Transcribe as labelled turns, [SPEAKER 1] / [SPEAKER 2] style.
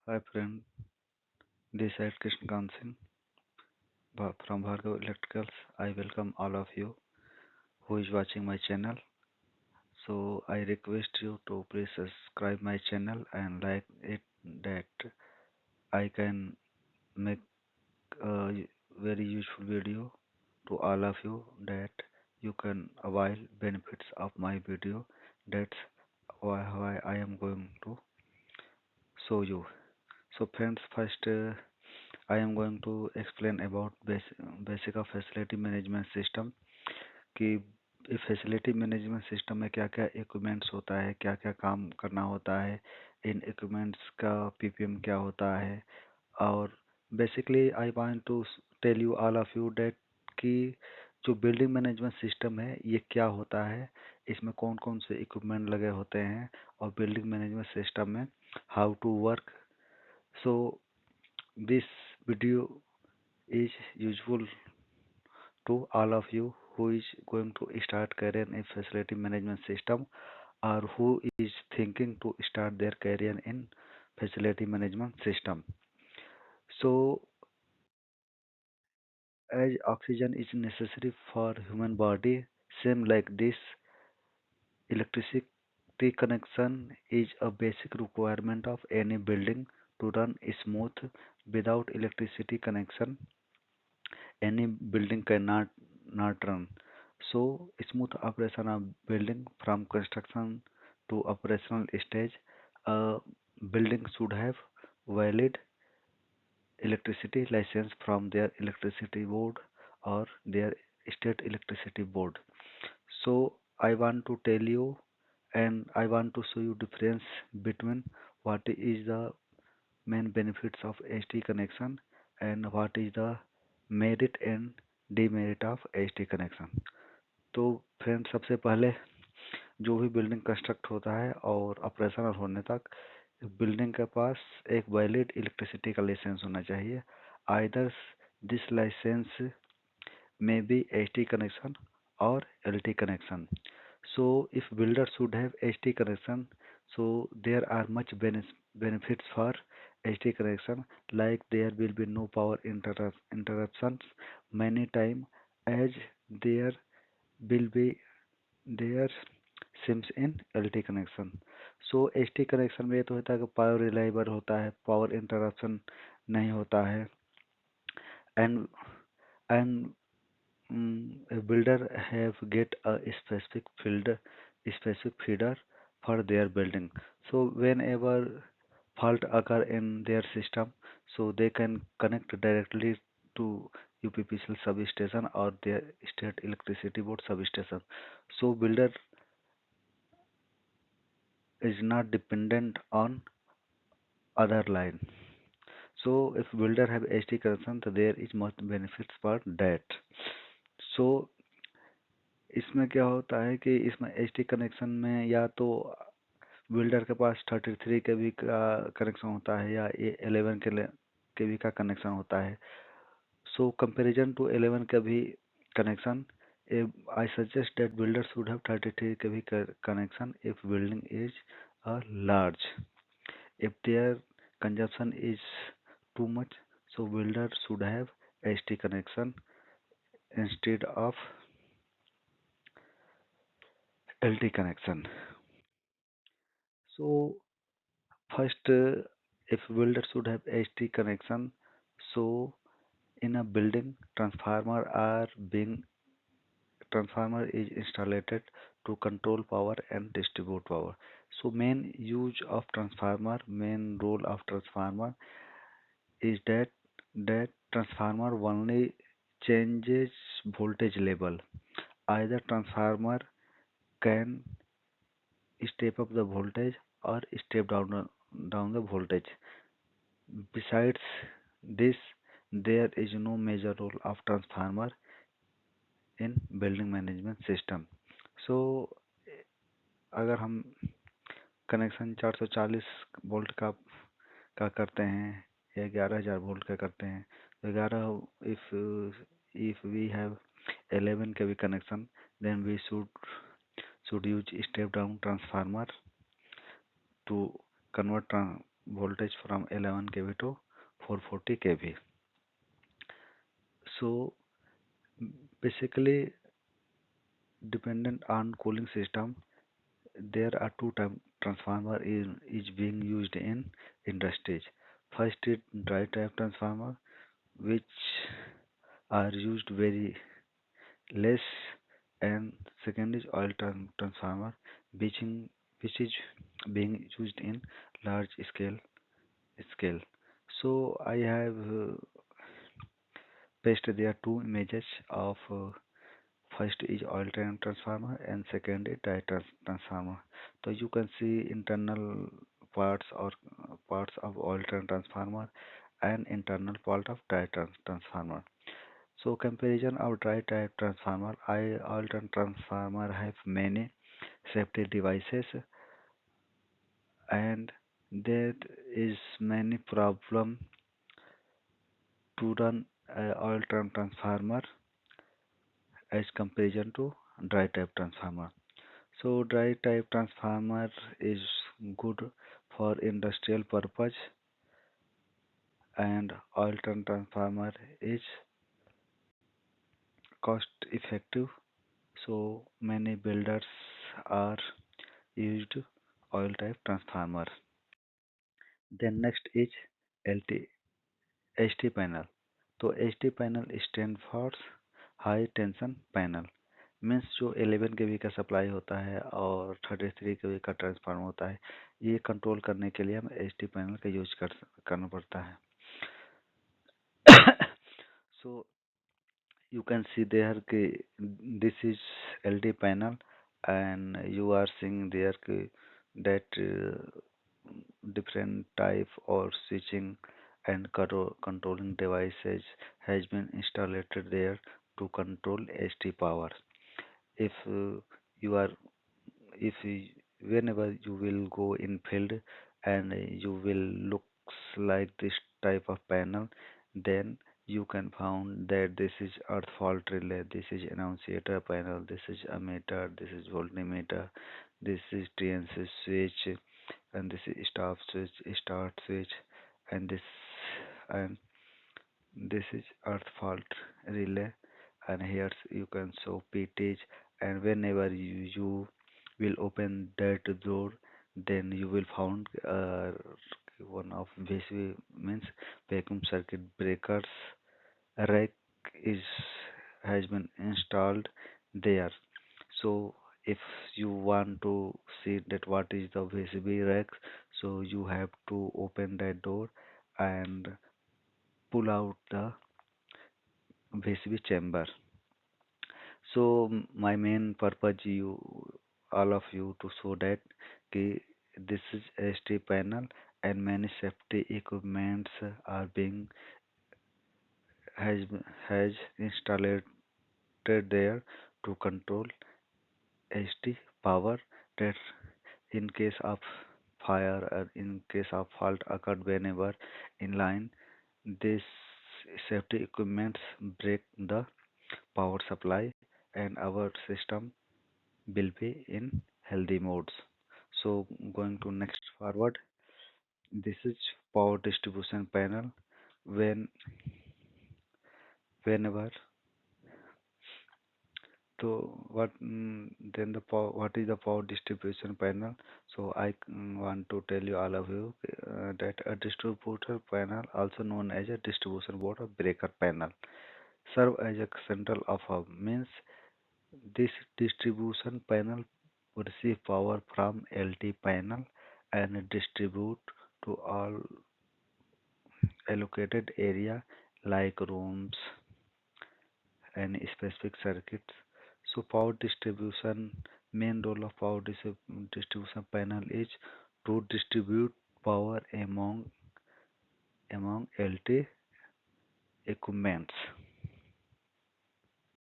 [SPEAKER 1] Hi friend, this is Krishnakant Singh from Bhargav Electricals. I welcome all of you who is watching my channel. So I request you to please subscribe my channel and like it that I can make a very useful video to all of you that you can avail benefits of my video. That's why I am going to show you. So friends, first I am going to explain about basic of facility management system कि इस facility management system में क्या क्या equipments होता है, क्या क्या काम करना होता है, इन इक्विपमेंट्स का पीपीएम क्या होता है। और basically I want to tell you all of you that कि जो बिल्डिंग मैनेजमेंट सिस्टम है ये क्या होता है, इसमें कौन कौन से इक्विपमेंट लगे होते हैं और बिल्डिंग मैनेजमेंट सिस्टम में how to work. So this video is useful to all of you who is going to start career in facility management system or who is thinking to start their career in facility management system. So as oxygen is necessary for human body, same like this, electricity connection is a basic requirement of any building to run smooth. Without electricity connection any building cannot not run. So smooth operation of building from construction to operational stage, a building should have valid electricity license from their electricity board or their state electricity board. So I want to tell you and I want to show you difference between what is the main benefits of HD connection and what is the merit and demerit of HD connection। तो friend सबसे पहले जो भी building construct होता है और operational होने तक बिल्डिंग के पास एक वैलिड इलेक्ट्रिसिटी का लाइसेंस होना चाहिए। Either this licence may be HT connection or LT connection. So if builder should have HT connection, so there are much benefits for HT connection, like there will be no power interruptions many time as there will be there sims in LT connection. So HT connection में ये तो होता है कि power reliable होता है, power interruption नहीं होता है and and a builder have get a specific feeder for their building. So whenever fault occur in their system, so they can connect directly to UPPCL substation or their state electricity board substation. So builder is not dependent on other line. So if builder have HD connection, so there is much benefits for that. So इसमें क्या होता है कि इसमें HT connection में या तो builder के पास 33 केवी का कनेक्शन होता है या ये 11 केवी का कनेक्शन होता है। So comparison to 11 KV connection, I suggest that builder should have 33 KV connection if building is a large. If there consumption is too much, so builder should have HT connection instead of LT connection. So first, if builder should have HT connection, so in a building, transformer is installed to control power and distribute power. So main role of transformer is that transformer only changes voltage level. Either transformer can step up the voltage or step down the voltage. Besides this, there is no major role of transformer in building management system. So अगर हम connection 440 volt का करते हैं या 11,000 volt का करते हैं तो 11 if we have 11 kV connection, then we should use step down transformer to convert voltage from 11 kV to 440 kV. So basically, dependent on cooling system, there are two type transformer is being used in industries. First is dry type transformer, which are used very less, and second is oil transformer, which which is being used in large scale. So I have pasted there two images of first is oil transformer and second is dye transformer. So you can see internal parts or parts of oil transformer and internal part of dye transformer. So comparison of dry type transformer, oil transformer have many safety devices, and there is many problem to run oil transformer as comparison to dry type transformer. So dry type transformer is good for industrial purpose, and oil transformer is cost effective. So many builders are used oil type transformer. Then next is LT HT panel. तो HT panel stand for high tension panel, means जो 11 केवी का supply होता है और 33 केवी का transformer होता है, ये कंट्रोल करने के लिए हम HT पैनल का यूज करना पड़ता है. So you can see there this is LD panel, and you are seeing there that different type or switching and controlling devices has been installed there to control HT power. If you are if you, whenever you will go in field and you will looks like this type of panel, then you can found that this is earth fault relay, this is annunciator panel, this is ammeter, this is voltmeter, this is TNC switch, and this is start switch, and this is earth fault relay, and here you can show PTs, and whenever you will open that door, then you will found one of VCB means vacuum circuit breakers rack is has been installed there. So if you want to see that what is the VCB rack, so you have to open that door and pull out the VCB chamber. So my main purpose you all of you to show that ki this is ST panel, and many safety equipments are being has has installed there to control HT power, that in case of fire or in case of fault occurred whenever in line, this safety equipments break the power supply, and our system will be in healthy modes. So going to next forward, this is power distribution panel. When whenever so what then the power, what is the power distribution panel? So I want to tell you all of you that a distributor panel, also known as a distribution board or breaker panel, serve as a central of hub, means this distribution panel would receive power from LT panel and distribute to all allocated area like rooms and specific circuits. So power distribution, main role of distribution panel is to distribute power among LT equipments.